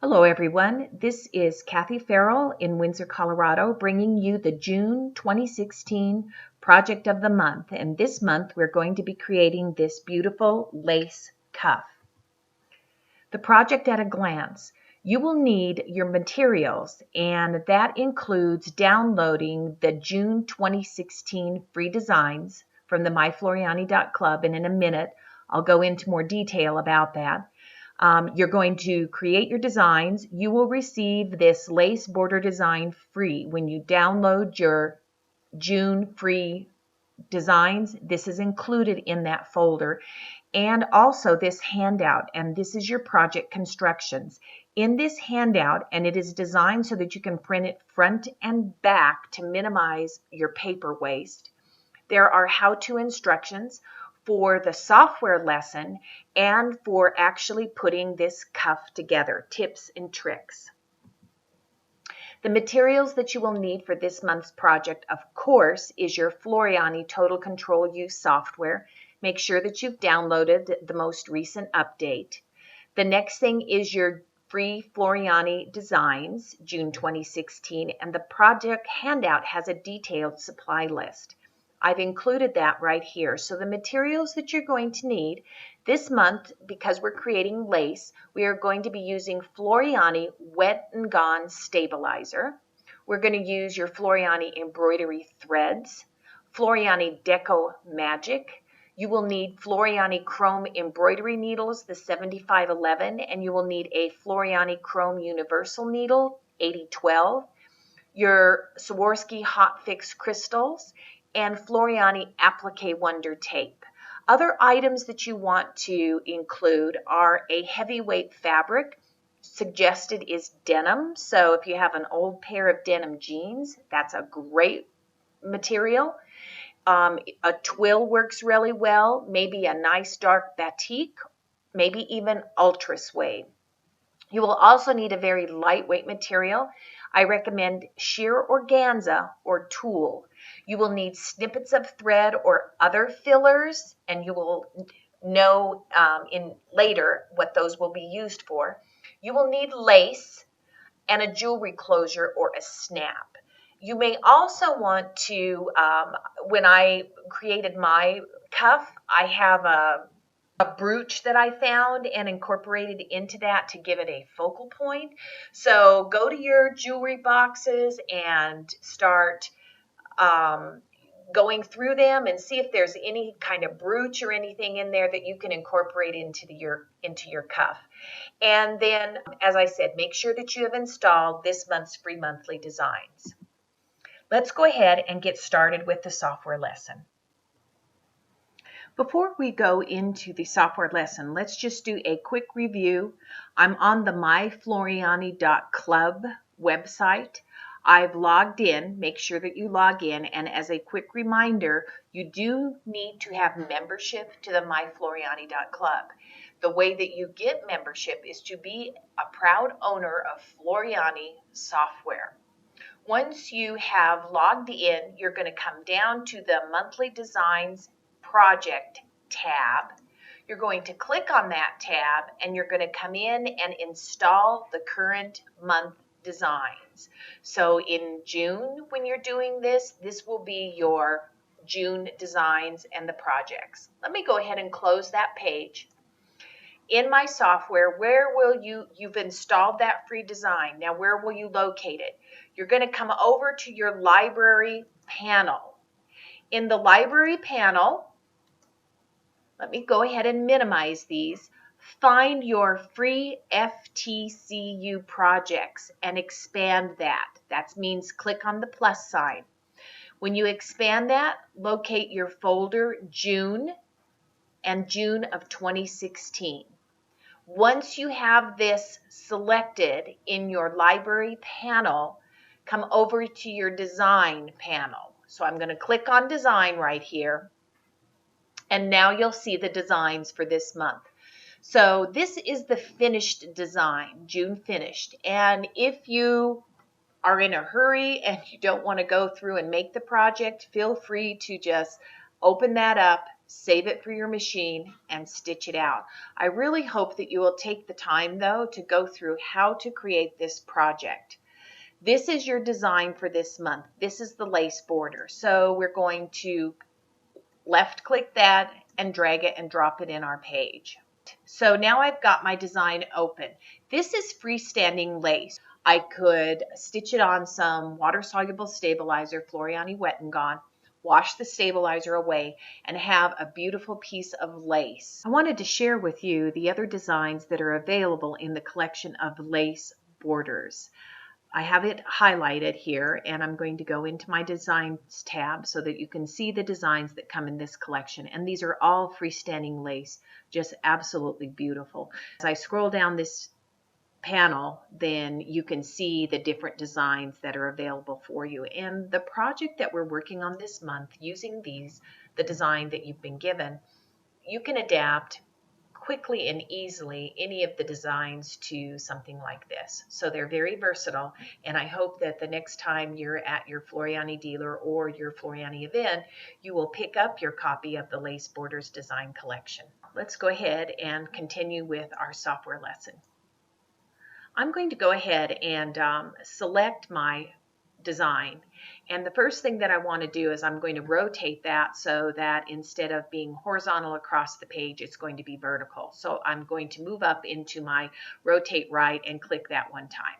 Hello everyone, this is Kathy Farrell in Windsor, Colorado, bringing you the June 2016 Project of the Month. And this month we're going to be creating this beautiful lace cuff. The project at a glance. You will need your materials, and that includes downloading the June 2016 free designs from the myfloriani.club, and in a minute I'll go into more detail about that. You're going to create your designs. You will receive this lace border design free when you download your June free designs. This is included in that folder, and also this handout, and this is your project constructions. In this handout, and it is designed so that you can print it front and back to minimize your paper waste, there are how-to instructions for the software lesson and for actually putting this cuff together, tips and tricks. The materials that you will need for this month's project, of course, is your Floriani Total Control U software. Make sure that you've downloaded the most recent update. The next thing is your free Floriani designs, June 2016, and the project handout has a detailed supply list. I've included that right here. So the materials that you're going to need this month, because we're creating lace, we are going to be using Floriani Wet and Gone Stabilizer. We're going to use your Floriani embroidery threads, Floriani Deco Magic. You will need Floriani Chrome embroidery needles, the 7511, and you will need a Floriani Chrome Universal needle, 8012, your Swarovski Hot Fix crystals, and Floriani Applique Wonder tape. Other items that you want to include are a heavyweight fabric. Suggested is denim. So if you have an old pair of denim jeans, that's a great material. A twill works really well, maybe a nice dark batik, maybe even ultra suede. You will also need a very lightweight material. I recommend sheer organza or tulle. You will need snippets of thread or other fillers, and you will know in later what those will be used for. You will need lace and a jewelry closure or a snap. You may also want to, when I created my cuff, I have a brooch that I found and incorporated into that to give it a focal point. So go to your jewelry boxes and start going through them and see if there's any kind of brooch or anything in there that you can incorporate into your cuff. And then, as I said, make sure that you have installed this month's free monthly designs. Let's go ahead and get started with the software lesson. Before we go into the software lesson, let's just do a quick review. I'm on the myfloriani.club website. I've logged in. Make sure that you log in. And as a quick reminder, you do need to have membership to the myfloriani.club. The way that you get membership is to be a proud owner of Floriani software. Once you have logged in, you're going to come down to the monthly designs project tab. You're going to click on that tab and you're going to come in and install the current month designs. So in June, when you're doing this, this will be your June designs and the projects. Let me go ahead and close that page. In my software, where will you've installed that free design. Now, where will you locate it? You're going to come over to your library panel. In the library panel, let me go ahead and minimize these. Find your free FTC-U projects and expand that. That means click on the plus sign. When you expand that, locate your folder June and June of 2016. Once you have this selected in your library panel, come over to your design panel. So I'm going to click on design right here. And now you'll see the designs for this month. So this is the finished design, June finished. And if you are in a hurry and you don't want to go through and make the project, feel free to just open that up, save it for your machine, and stitch it out. I really hope that you will take the time, though, to go through how to create this project. This is your design for this month. This is the lace border. So we're going to left click that and drag it and drop it in our page. So now I've got my design open. This is freestanding lace. I could stitch it on some water-soluble stabilizer, Floriani Wet and Gone, wash the stabilizer away, and have a beautiful piece of lace. I wanted to share with you the other designs that are available in the collection of lace borders. I have it highlighted here, and I'm going to go into my designs tab so that you can see the designs that come in this collection. And these are all freestanding lace, just absolutely beautiful. As I scroll down this panel, then you can see the different designs that are available for you. And the project that we're working on this month, using the design that you've been given, you can adapt quickly and easily any of the designs to something like this. So they're very versatile, and I hope that the next time you're at your Floriani dealer or your Floriani event, you will pick up your copy of the Lace Borders Design Collection. Let's go ahead and continue with our software lesson. I'm going to go ahead and select my design. And the first thing that I want to do is I'm going to rotate that so that instead of being horizontal across the page, it's going to be vertical. So I'm going to move up into my rotate right and click that one time.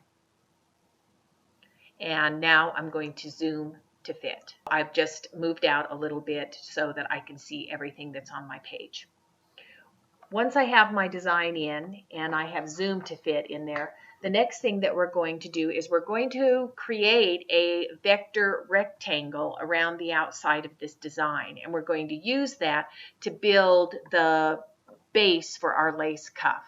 And now I'm going to zoom to fit. I've just moved out a little bit so that I can see everything that's on my page. Once I have my design in and I have zoomed to fit in there, the next thing that we're going to do is we're going to create a vector rectangle around the outside of this design, and we're going to use that to build the base for our lace cuff.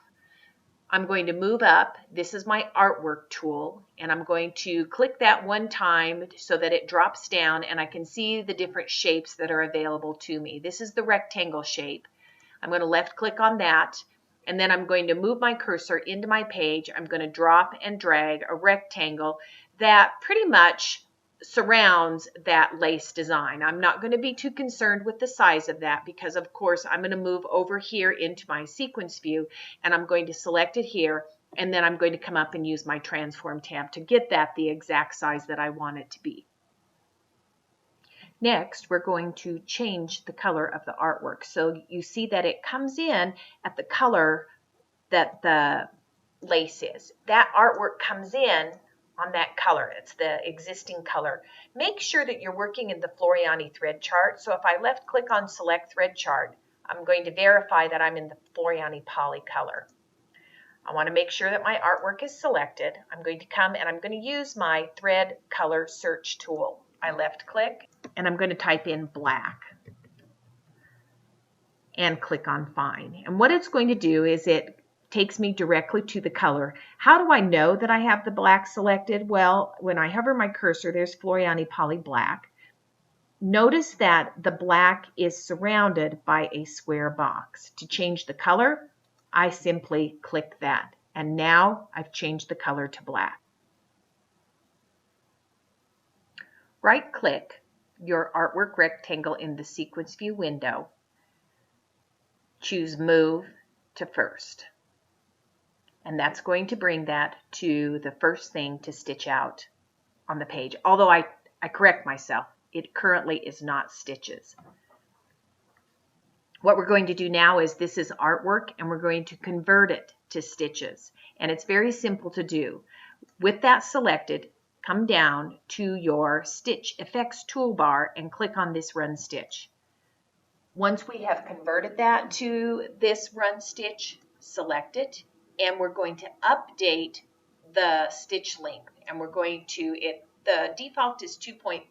I'm going to move up. This is my artwork tool, and I'm going to click that one time so that it drops down and I can see the different shapes that are available to me. This is the rectangle shape. I'm going to left click on that, and then I'm going to move my cursor into my page. I'm going to drop and drag a rectangle that pretty much surrounds that lace design. I'm not going to be too concerned with the size of that because, of course, I'm going to move over here into my sequence view, and I'm going to select it here, and then I'm going to come up and use my transform tab to get that the exact size that I want it to be. Next, we're going to change the color of the artwork. So you see that it comes in at the color that the lace is. That artwork comes in on that color. It's the existing color. Make sure that you're working in the Floriani thread chart. So if I left click on select thread chart, I'm going to verify that I'm in the Floriani poly color. I want to make sure that my artwork is selected. I'm going to come and I'm going to use my thread color search tool. I left click and I'm going to type in black and click on find. And what it's going to do is it takes me directly to the color. How do I know that I have the black selected? Well, when I hover my cursor, there's Floriani Poly Black. Notice that the black is surrounded by a square box. To change the color, I simply click that. And now I've changed the color to black. Right-click your artwork rectangle in the sequence view window. Choose Move to First. And that's going to bring that to the first thing to stitch out on the page. Although I correct myself, it currently is not stitches. What we're going to do now is this is artwork and we're going to convert it to stitches. And it's very simple to do. With that selected, come down to your Stitch Effects toolbar and click on this Run Stitch. Once we have converted that to this Run Stitch, select it, and we're going to update the stitch length. And we're going to, the default is 2.5,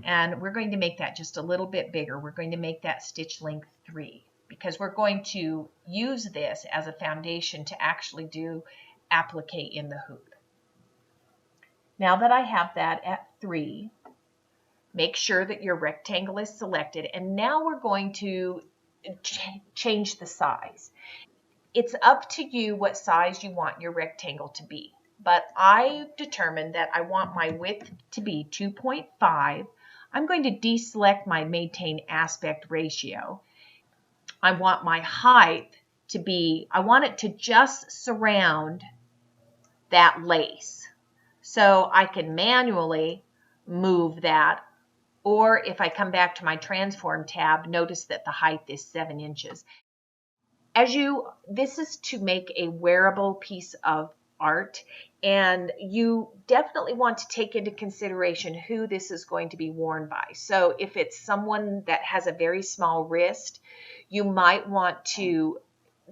and we're going to make that just a little bit bigger. We're going to make that stitch length 3 because we're going to use this as a foundation to actually do applique in the hoop. Now that I have that at 3, make sure that your rectangle is selected, and now we're going to change the size. It's up to you what size you want your rectangle to be, but I determined that I want my width to be 2.5. I'm going to deselect my maintain aspect ratio, I want my height to be, I want it to just surround that lace. So I can manually move that, or if I come back to my transform tab, notice that the height is 7 inches. This is to make a wearable piece of art, and you definitely want to take into consideration who this is going to be worn by. So if it's someone that has a very small wrist, you might want to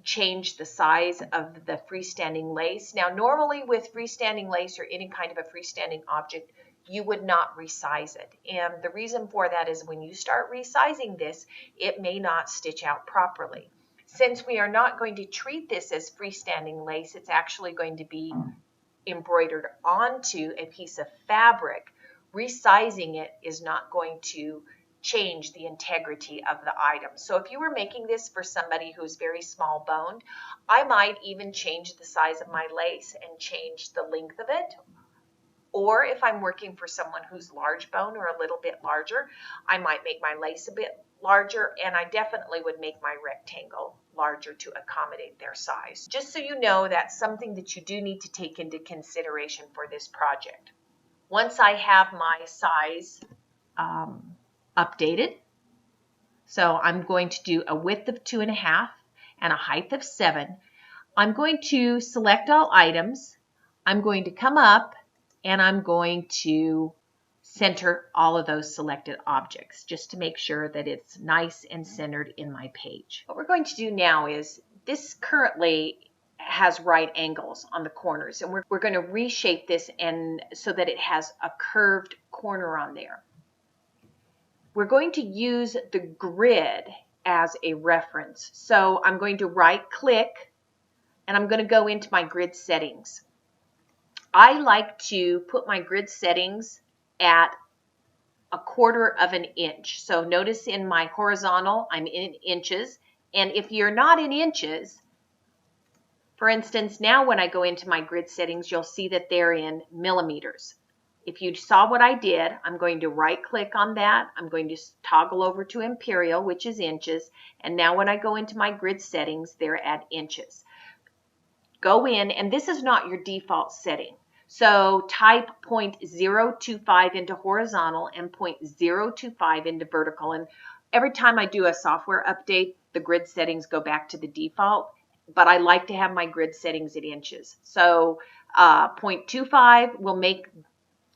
change the size of the freestanding lace. Now, normally with freestanding lace or any kind of a freestanding object, you would not resize it. And the reason for that is when you start resizing this, it may not stitch out properly. Since we are not going to treat this as freestanding lace, it's actually going to be embroidered onto a piece of fabric. Resizing it is not going to change the integrity of the item. So if you were making this for somebody who's very small boned, I might even change the size of my lace and change the length of it. Or if I'm working for someone who's large bone or a little bit larger, I might make my lace a bit larger, and I definitely would make my rectangle larger to accommodate their size. Just so you know, that's something that you do need to take into consideration for this project. Once I have my size updated, so I'm going to do a width of 2.5 and a height of 7. I'm going to select all items. I'm going to come up and I'm going to center all of those selected objects just to make sure that it's nice and centered in my page. What we're going to do now is, this currently has right angles on the corners, and we're going to reshape this and so that it has a curved corner on there. We're going to use the grid as a reference. So I'm going to right click and I'm going to go into my grid settings. I like to put my grid settings at 1/4 of an inch. So notice in my horizontal, I'm in inches. And if you're not in inches, for instance, now when I go into my grid settings, you'll see that they're in millimeters. If you saw what I did, I'm going to right click on that. I'm going to toggle over to imperial, which is inches. And now when I go into my grid settings, they're at inches. Go in, and this is not your default setting. So type 0.025 into horizontal and 0.025 into vertical. And every time I do a software update, the grid settings go back to the default. But I like to have my grid settings at inches. So 0.25 will make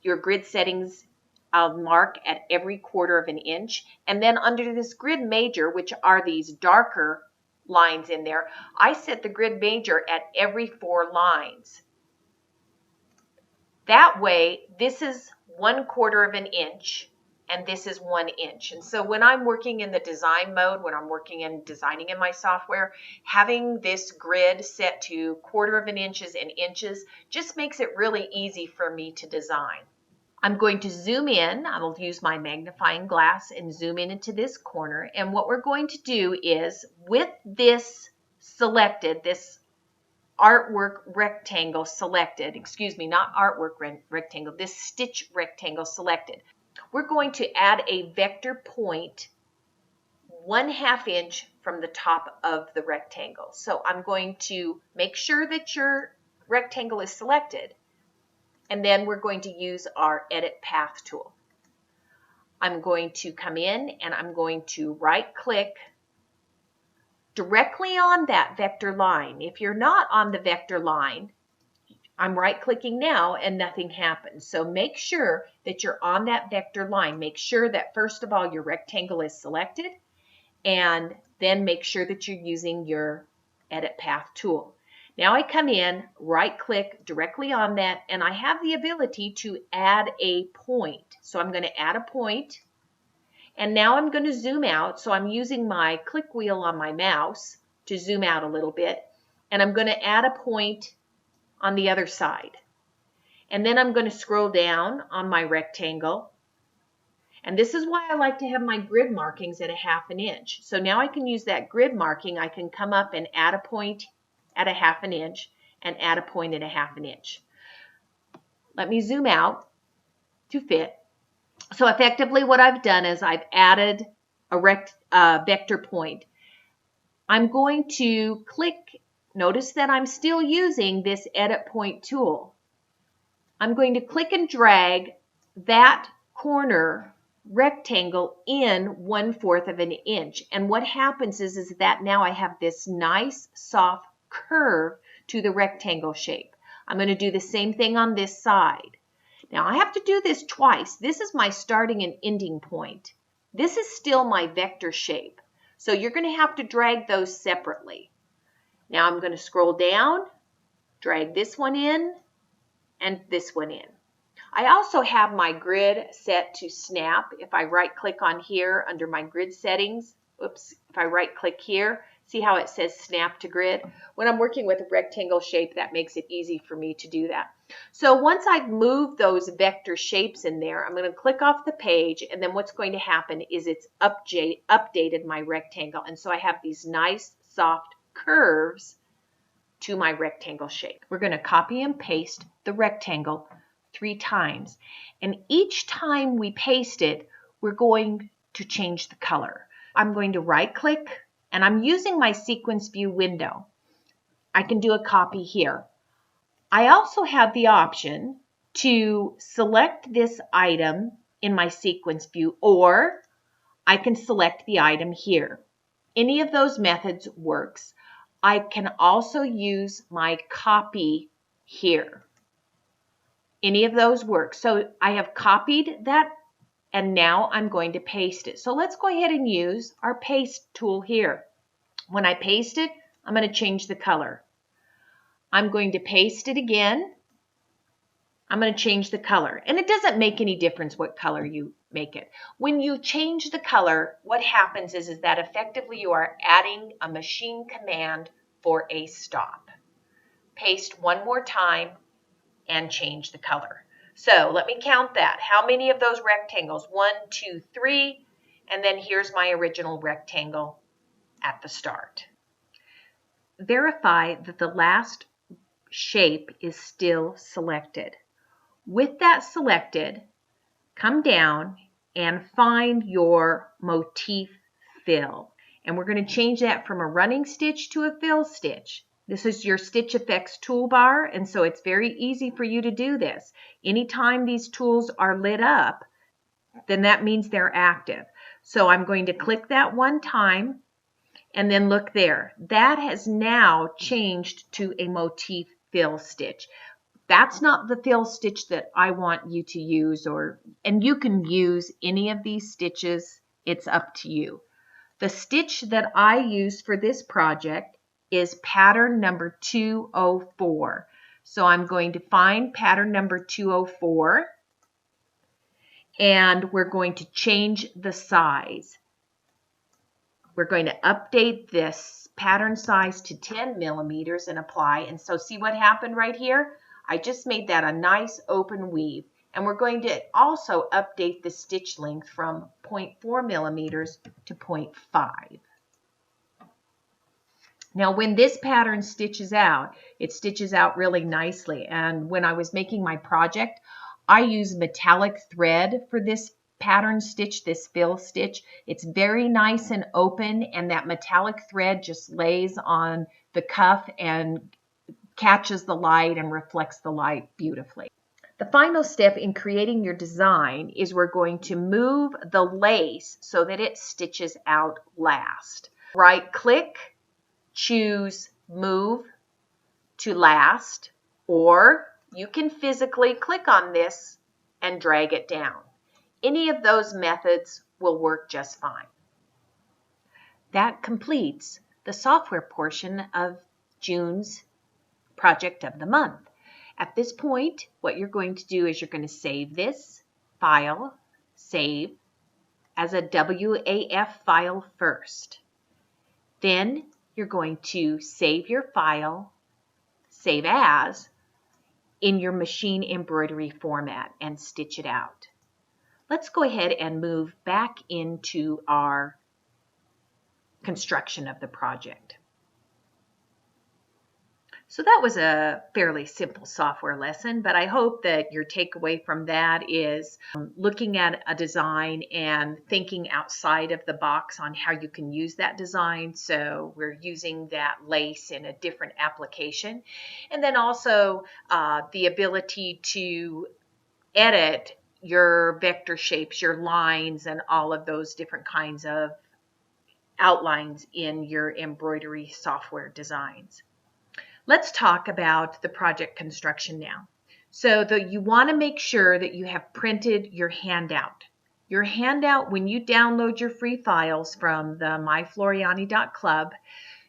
your grid settings mark at every 1/4 of an inch. And then under this grid major, which are these darker lines in there, I set the grid major at every 4 lines. That way, this is 1/4 of an inch, and this is 1 inch. And so when I'm working in the design mode, when I'm working in designing in my software, having this grid set to 1/4 of an inches and inches just makes it really easy for me to design. I'm going to zoom in. I will use my magnifying glass and zoom in into this corner. And what we're going to do is, with this selected, this artwork rectangle selected, excuse me, not artwork rectangle, this stitch rectangle selected, we're going to add a vector point 1/2 inch from the top of the rectangle. So I'm going to make sure that your rectangle is selected, and then we're going to use our edit path tool. I'm going to come in and I'm going to right click directly on that vector line. If you're not on the vector line, I'm right clicking now and nothing happens. So make sure that you're on that vector line. Make sure that first of all your rectangle is selected, and then make sure that you're using your edit path tool. Now I come in, right click directly on that, and I have the ability to add a point. So I'm going to add a point. And now I'm going to zoom out. So I'm using my click wheel on my mouse to zoom out a little bit. And I'm going to add a point on the other side. And then I'm going to scroll down on my rectangle. And this is why I like to have my grid markings at 1/2 inch. So now I can use that grid marking. I can come up and add a point at 1/2 inch and add a point at 1/2 inch. Let me zoom out to fit. So effectively what I've done is I've added a vector point. I'm going to click, notice that I'm still using this edit point tool. I'm going to click and drag that corner rectangle in 1/4 of an inch. And what happens is that now I have this nice soft curve to the rectangle shape. I'm going to do the same thing on this side. Now I have to do this twice. This is my starting and ending point. This is still my vector shape. So you're going to have to drag those separately. Now I'm going to scroll down, drag this one in, and this one in. I also have my grid set to snap. If I right click on here under my grid settings, oops, if I right click here, see how it says snap to grid? When I'm working with a rectangle shape, that makes it easy for me to do that. So once I've moved those vector shapes in there, I'm going to click off the page, and then what's going to happen is it's updated my rectangle. And so I have these nice soft curves to my rectangle shape. We're going to copy and paste the rectangle 3 times. And each time we paste it, we're going to change the color. I'm going to right click, and I'm using my sequence view window. I can do a copy here. I also have the option to select this item in my sequence view, or I can select the item here. Any of those methods works. I can also use my copy here. Any of those work. So I have copied that, and now I'm going to paste it. So let's go ahead and use our paste tool here. When I paste it, I'm going to change the color. I'm going to paste it again. I'm going to change the color. And it doesn't make any difference what color you make it. When you change the color, what happens is that effectively you are adding a machine command for a stop. Paste one more time and change the color. So let me count that. How many of those rectangles? 1, 2, 3, and then here's my original rectangle at the start. Verify that the last shape is still selected. With that selected, come down and find your motif fill. And we're going to change that from a running stitch to a fill stitch. This is your Stitch Effects toolbar, and so it's very easy for you to do this. Anytime these tools are lit up, then that means they're active. So I'm going to click that one time, and then look there. That has now changed to a motif fill stitch. That's not the fill stitch that I want you to use, and you can use any of these stitches. It's up to you. The stitch that I use for this project is pattern number 204. So I'm going to find pattern number 204, and we're going to change the size. We're going to update this pattern size to 10 millimeters and apply. And so see what happened right here? I just made that a nice open weave. And we're going to also update the stitch length from 0.4 millimeters to 0.5. Now when this pattern stitches out, it stitches out really nicely. And when I was making my project, I used metallic thread for this pattern stitch, this fill stitch. It's very nice and open, and that metallic thread just lays on the cuff and catches the light and reflects the light beautifully. The final step in creating your design is we're going to move the lace so that it stitches out last. Right click, choose Move to Last, or you can physically click on this and drag it down. Any of those methods will work just fine. That completes the software portion of June's project of the month. At this point, what you're going to do is you're going to save this file, save as a WAF file first. Then you're going to save your file, save as, in your machine embroidery format and stitch it out. Let's go ahead and move back into our construction of the project. So that was a fairly simple software lesson, but I hope that your takeaway from that is looking at a design and thinking outside of the box on how you can use that design. So we're using that lace in a different application. And then also the ability to edit your vector shapes, your lines, and all of those different kinds of outlines in your embroidery software designs. Let's talk about the project construction now. So you want to make sure that you have printed your handout. Your handout, when you download your free files from the myfloriani.club,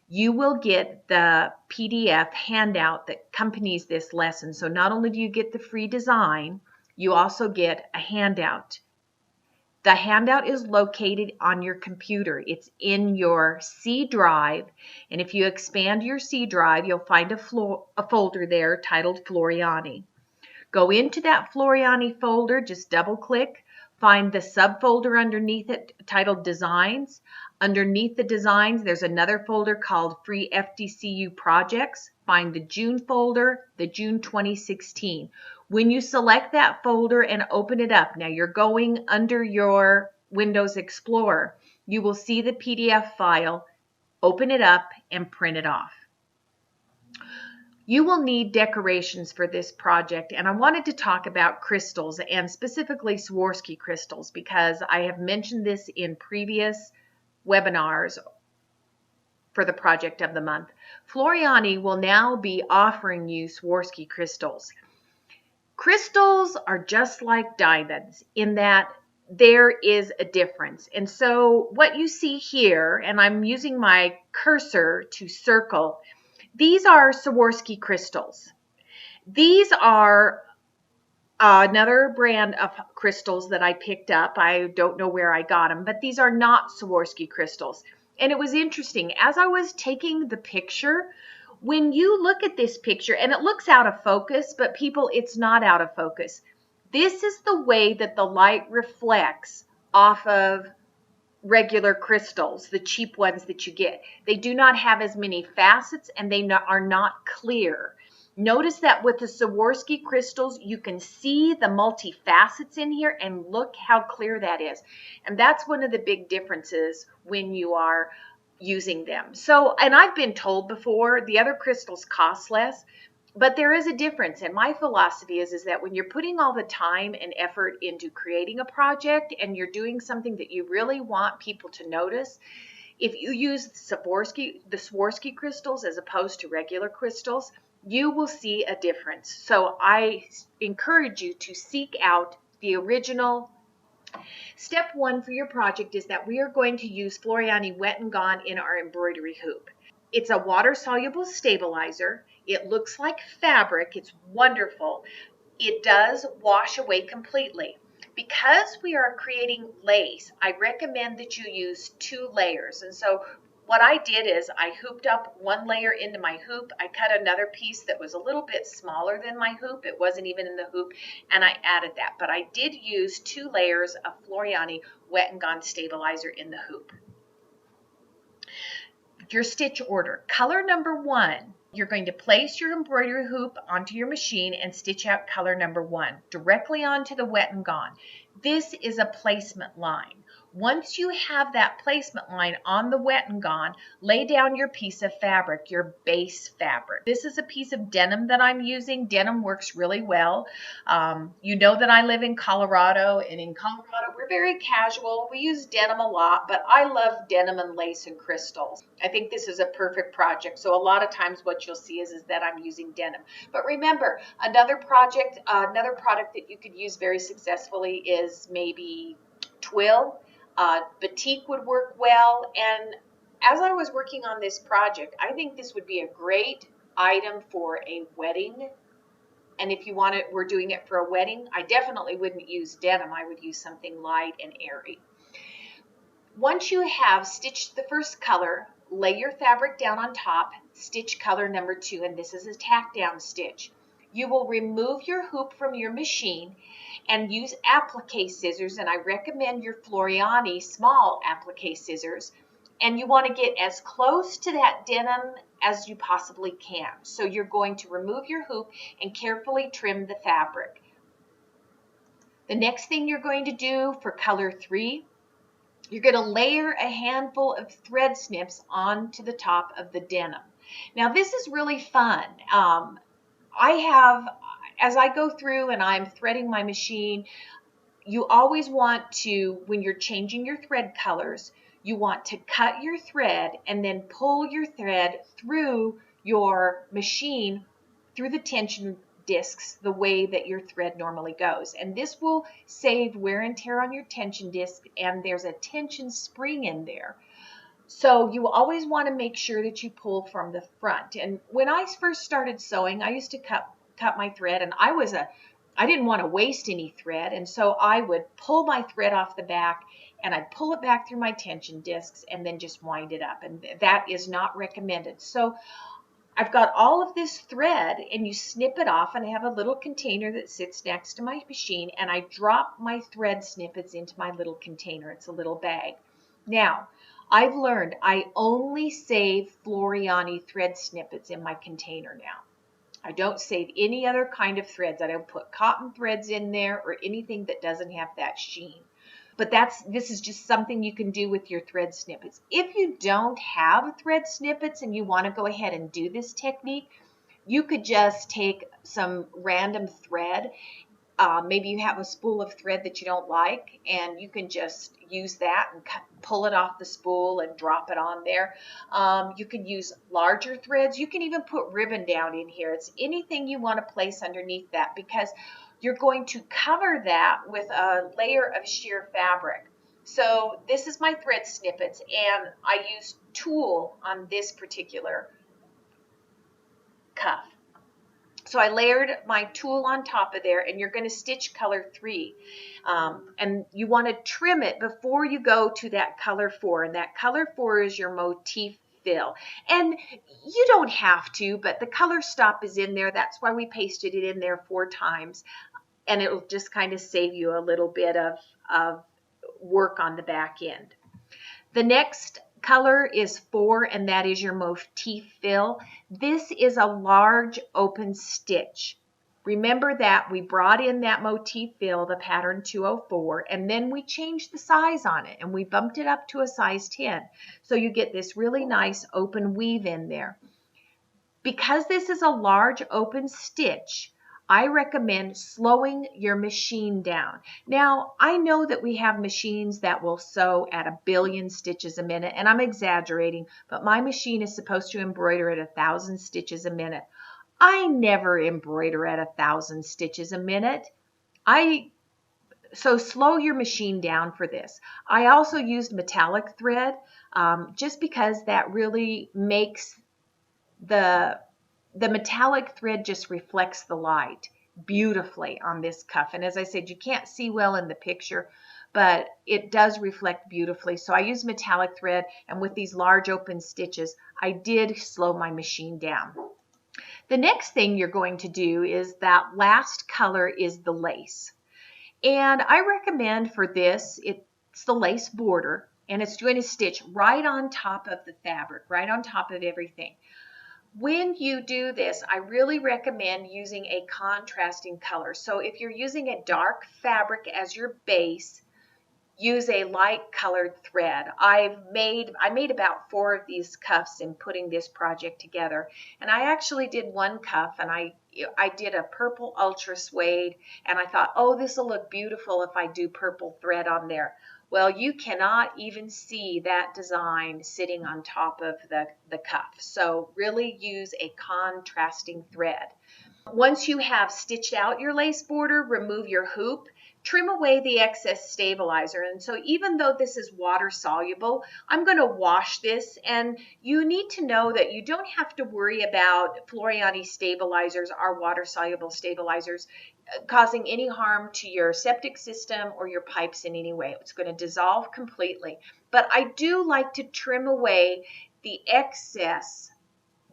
you will get the PDF handout that accompanies this lesson. So not only do you get the free design, you also get a handout. The handout is located on your computer. It's in your C drive. And if you expand your C drive, you'll find a folder there titled Floriani. Go into that Floriani folder, just double click, find the subfolder underneath it titled Designs. Underneath the designs, there's another folder called Free FTC-U Projects. Find the June folder, the June 2016. When you select that folder and open it up, now you're going under your Windows Explorer, you will see the PDF file, open it up and print it off. You will need decorations for this project, and I wanted to talk about crystals and specifically Swarovski crystals because I have mentioned this in previous webinars for the project of the month. Floriani will now be offering you Swarovski crystals. Crystals are just like diamonds in that there is a difference. And so what you see here, and I'm using my cursor to circle, these are Swarovski crystals. These are another brand of crystals that I picked up. I don't know where I got them, but these are not Swarovski crystals. And it was interesting. As I was taking the picture, when you look at this picture, and it looks out of focus, but people, it's not out of focus. This is the way that the light reflects off of regular crystals, the cheap ones that you get. They do not have as many facets and they are not clear. Notice that with the Swarovski crystals, you can see the multi-facets in here and look how clear that is. And that's one of the big differences when you are using them. So, and I've been told before, the other crystals cost less, but there is a difference. And my philosophy is that when you're putting all the time and effort into creating a project and you're doing something that you really want people to notice, if you use the Swarovski crystals as opposed to regular crystals, you will see a difference. So I encourage you to seek out the original. Step one for your project is that we are going to use Floriani Wet and Gone in our embroidery hoop. It's a water-soluble stabilizer. It looks like fabric. It's wonderful. It does wash away completely. Because we are creating lace, I recommend that you use 2 layers. And so what I did is I hooped up 1 layer into my hoop. I cut another piece that was a little bit smaller than my hoop. It wasn't even in the hoop, and I added that. But I did use 2 layers of Floriani Wet and Gone stabilizer in the hoop. Your stitch order. Color number 1. You're going to place your embroidery hoop onto your machine and stitch out color number 1 directly onto the Wet and Gone. This is a placement line. Once you have that placement line on the Wet and Gone, lay down your piece of fabric, your base fabric. This is a piece of denim that I'm using. Denim works really well. You know that I live in Colorado, and in Colorado we're very casual. We use denim a lot, but I love denim and lace and crystals. I think this is a perfect project. So a lot of times what you'll see is that I'm using denim. But remember, another product that you could use very successfully is maybe twill. Batik would work well, and as I was working on this project, I think this would be a great item for a wedding. And if you want it, we're doing it for a wedding, I definitely wouldn't use denim. I would use something light and airy. Once you have stitched the first color, lay your fabric down on top, stitch color number 2, and this is a tack down stitch. You will remove your hoop from your machine and use applique scissors, and I recommend your Floriani small applique scissors. And you want to get as close to that denim as you possibly can. So you're going to remove your hoop and carefully trim the fabric. The next thing you're going to do for color 3, you're going to layer a handful of thread snips onto the top of the denim. Now this is really fun. As I go through and I'm threading my machine, you always want to, when you're changing your thread colors, you want to cut your thread and then pull your thread through your machine, through the tension discs, the way that your thread normally goes. And this will save wear and tear on your tension disc, and there's a tension spring in there. So you always want to make sure that you pull from the front. And when I first started sewing, I used to cut my thread, and I didn't want to waste any thread, and so I would pull my thread off the back and I'd pull it back through my tension discs and then just wind it up, and that is not recommended. So I've got all of this thread, and you snip it off, and I have a little container that sits next to my machine, and I drop my thread snippets into my little container. It's a little bag. Now, I've learned I only save Floriani thread snippets in my container now. I don't save any other kind of threads. I don't put cotton threads in there or anything that doesn't have that sheen. But this is just something you can do with your thread snippets. If you don't have thread snippets and you want to go ahead and do this technique, you could just take some random thread. Maybe you have a spool of thread that you don't like, and you can just use that and pull it off the spool and drop it on there. You can use larger threads. You can even put ribbon down in here. It's anything you want to place underneath that, because you're going to cover that with a layer of sheer fabric. So this is my thread snippets, and I use tulle on this particular cuff. So I layered my tulle on top of there, and you're going to stitch color 3. And you want to trim it before you go to that color 4. And that color 4 is your motif fill. And you don't have to, but the color stop is in there. That's why we pasted it in there 4 times. And it'll just kind of save you a little bit of work on the back end. The next color is 4, and that is your motif fill. This is a large open stitch. Remember that we brought in that motif fill, the pattern 204, and then we changed the size on it, and we bumped it up to a size 10. So you get this really nice open weave in there. Because this is a large open stitch, I recommend slowing your machine down. Now, I know that we have machines that will sew at 1 billion stitches a minute, and I'm exaggerating, but my machine is supposed to embroider at 1,000 stitches a minute. I never embroider at 1,000 stitches a minute. So slow your machine down for this. I also used metallic thread just because that really makes the metallic thread just reflects the light beautifully on this cuff. And as I said, you can't see well in the picture, but it does reflect beautifully. So I use metallic thread, and with these large open stitches, I did slow my machine down. The next thing you're going to do is that last color is the lace. And I recommend for this, it's the lace border, and it's going to stitch right on top of the fabric, right on top of everything. When you do this, I really recommend using a contrasting color. So if you're using a dark fabric as your base, use a light colored thread. I made about 4 of these cuffs in putting this project together. And I actually did one cuff, and I did a purple ultra suede, and I thought, oh, this will look beautiful if I do purple thread on there. Well, you cannot even see that design sitting on top of the cuff. So really use a contrasting thread. Once you have stitched out your lace border, remove your hoop, trim away the excess stabilizer. And so even though this is water soluble, I'm going to wash this, and you need to know that you don't have to worry about Floriani stabilizers, our water soluble stabilizers, causing any harm to your septic system or your pipes in any way. It's going to dissolve completely. But I do like to trim away the excess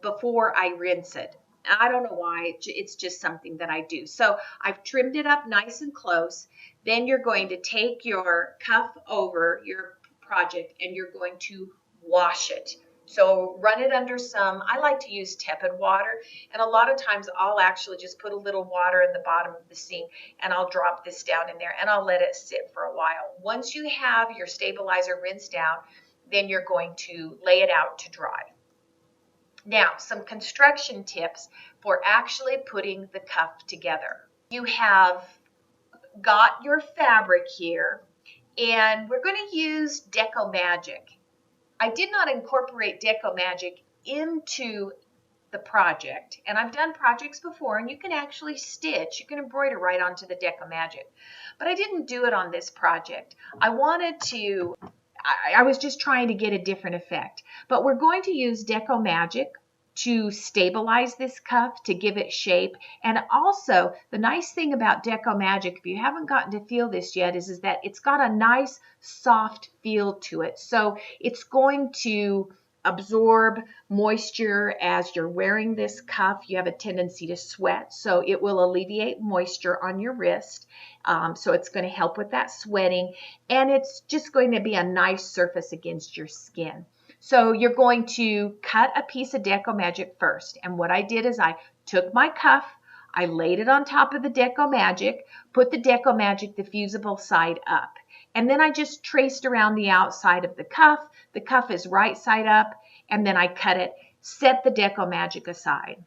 before I rinse it. I don't know why, it's just something that I do. So I've trimmed it up nice and close. Then you're going to take your cuff over your project, and you're going to wash it. So run it under some, I like to use tepid water, and a lot of times I'll actually just put a little water in the bottom of the sink and I'll drop this down in there and I'll let it sit for a while. Once you have your stabilizer rinsed out, then you're going to lay it out to dry. Now, some construction tips for actually putting the cuff together. You have got your fabric here, and we're going to use Deco Magic. I did not incorporate Deco Magic into the project, and I've done projects before, and you can actually stitch, you can embroider right onto the Deco Magic, but I didn't do it on this project. I was just trying to get a different effect, but we're going to use Deco Magic to stabilize this cuff, to give it shape. And also, the nice thing about Deco Magic, if you haven't gotten to feel this yet, is that it's got a nice soft feel to it. So it's going to absorb moisture as you're wearing this cuff. You have a tendency to sweat, so it will alleviate moisture on your wrist. So it's going to help with that sweating, and it's just going to be a nice surface against your skin. So you're going to cut a piece of Deco Magic first. And what I did is I took my cuff, I laid it on top of the Deco Magic, put the Deco Magic, the fusible side up. And then I just traced around the outside of the cuff. The cuff is right side up, and then I cut it, set the Deco Magic aside.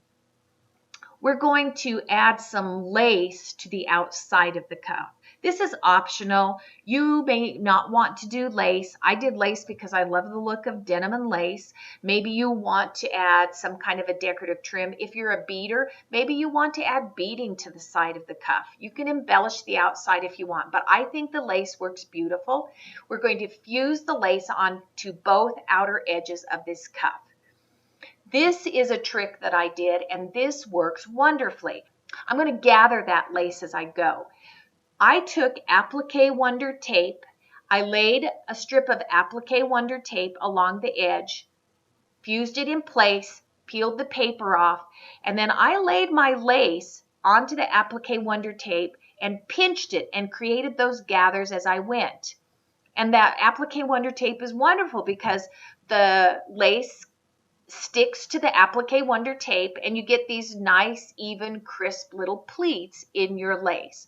We're going to add some lace to the outside of the cuff. This is optional. You may not want to do lace. I did lace because I love the look of denim and lace. Maybe you want to add some kind of a decorative trim. If you're a beader, maybe you want to add beading to the side of the cuff. You can embellish the outside if you want, but I think the lace works beautiful. We're going to fuse the lace onto both outer edges of this cuff. This is a trick that I did, and this works wonderfully. I'm going to gather that lace as I go. I took applique wonder tape. I laid a strip of applique wonder tape along the edge, fused it in place, peeled the paper off, and then I laid my lace onto the applique wonder tape and pinched it and created those gathers as I went. And that applique wonder tape is wonderful because the lace sticks to the applique wonder tape and you get these nice, even, crisp little pleats in your lace.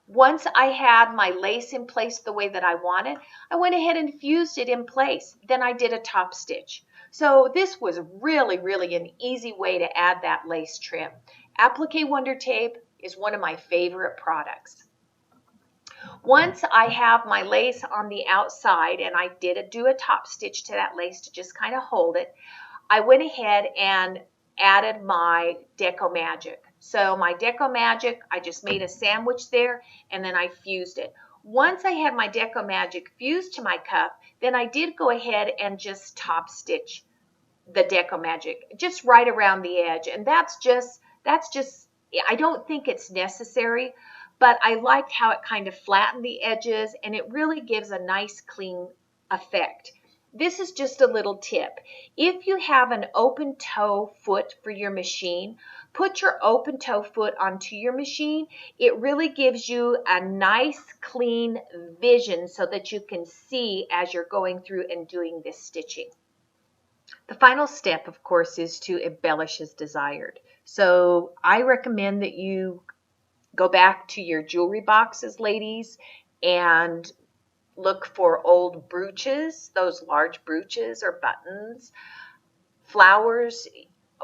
Once I had my lace in place the way that I wanted, I went ahead and fused it in place. Then I did a top stitch. So this was really, really an easy way to add that lace trim. Applique Wonder Tape is one of my favorite products. Once I have my lace on the outside, and I did do a top stitch to that lace to just kind of hold it, I went ahead and added my Deco Magic. So my Deco Magic, I just made a sandwich there, and then I fused it. Once I had my Deco Magic fused to my cuff, then I did go ahead and just top stitch the Deco Magic just right around the edge. And that's just, I don't think it's necessary, but I liked how it kind of flattened the edges, and it really gives a nice clean effect. This is just a little tip. If you have an open toe foot for your machine, put your open toe foot onto your machine. It really gives you a nice clean vision so that you can see as you're going through and doing this stitching. The final step, of course, is to embellish as desired. So I recommend that you go back to your jewelry boxes, ladies, and look for old brooches, those large brooches or buttons. Flowers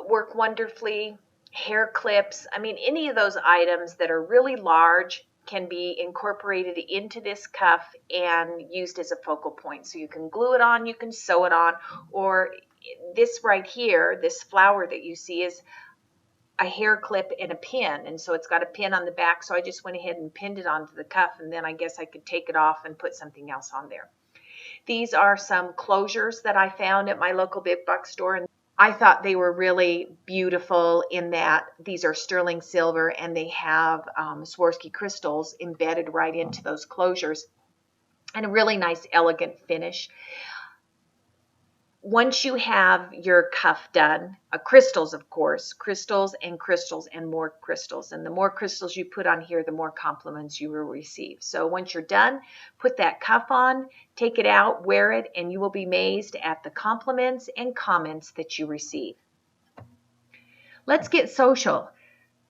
work wonderfully. Hair clips. I mean, any of those items that are really large can be incorporated into this cuff and used as a focal point. So you can glue it on, you can sew it on, or this right here, this flower that you see is a hair clip and a pin, and so it's got a pin on the back, so I just went ahead and pinned it onto the cuff, and then I guess I could take it off and put something else on there. These are some closures that I found at my local big box store, and I thought they were really beautiful in that these are sterling silver and they have Swarovski crystals embedded right into those closures, and a really nice elegant finish. once you have your cuff done, crystals, of course, crystals and more crystals. And the more crystals you put on here, the more compliments you will receive. So once you're done, put that cuff on, take it out, wear it, and you will be amazed at the compliments and comments that you receive. Let's get social.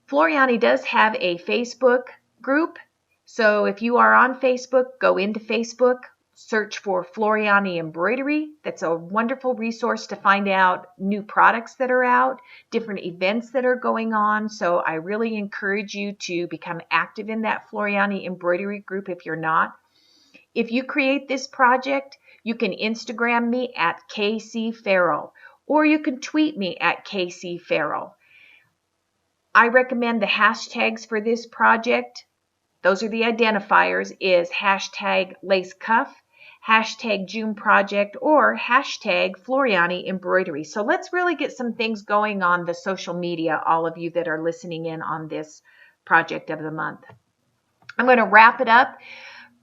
Floriani does have a Facebook group. So if you are on Facebook, go into Facebook, search for Floriani Embroidery. That's a wonderful resource to find out new products that are out, different events that are going on. So I really encourage you to become active in that Floriani Embroidery group if you're not. If you create this project, you can Instagram me at KC Farrell, or you can tweet me at KC Farrell. I recommend the hashtags for this project. Those are the identifiers, is hashtag lace cuff, hashtag June project, or hashtag Floriani embroidery. So let's really get some things going on the social media, all of you that are listening in on this project of the month. I'm going to wrap it up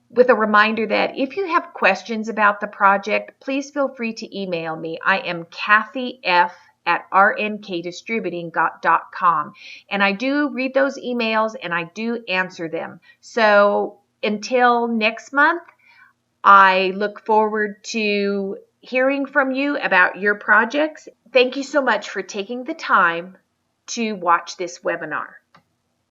with a reminder that if you have questions about the project, please feel free to email me. I am Kathy F. at rnkdistributing.com. And I do read those emails and I do answer them. So until next month, I look forward to hearing from you about your projects. Thank you so much for taking the time to watch this webinar.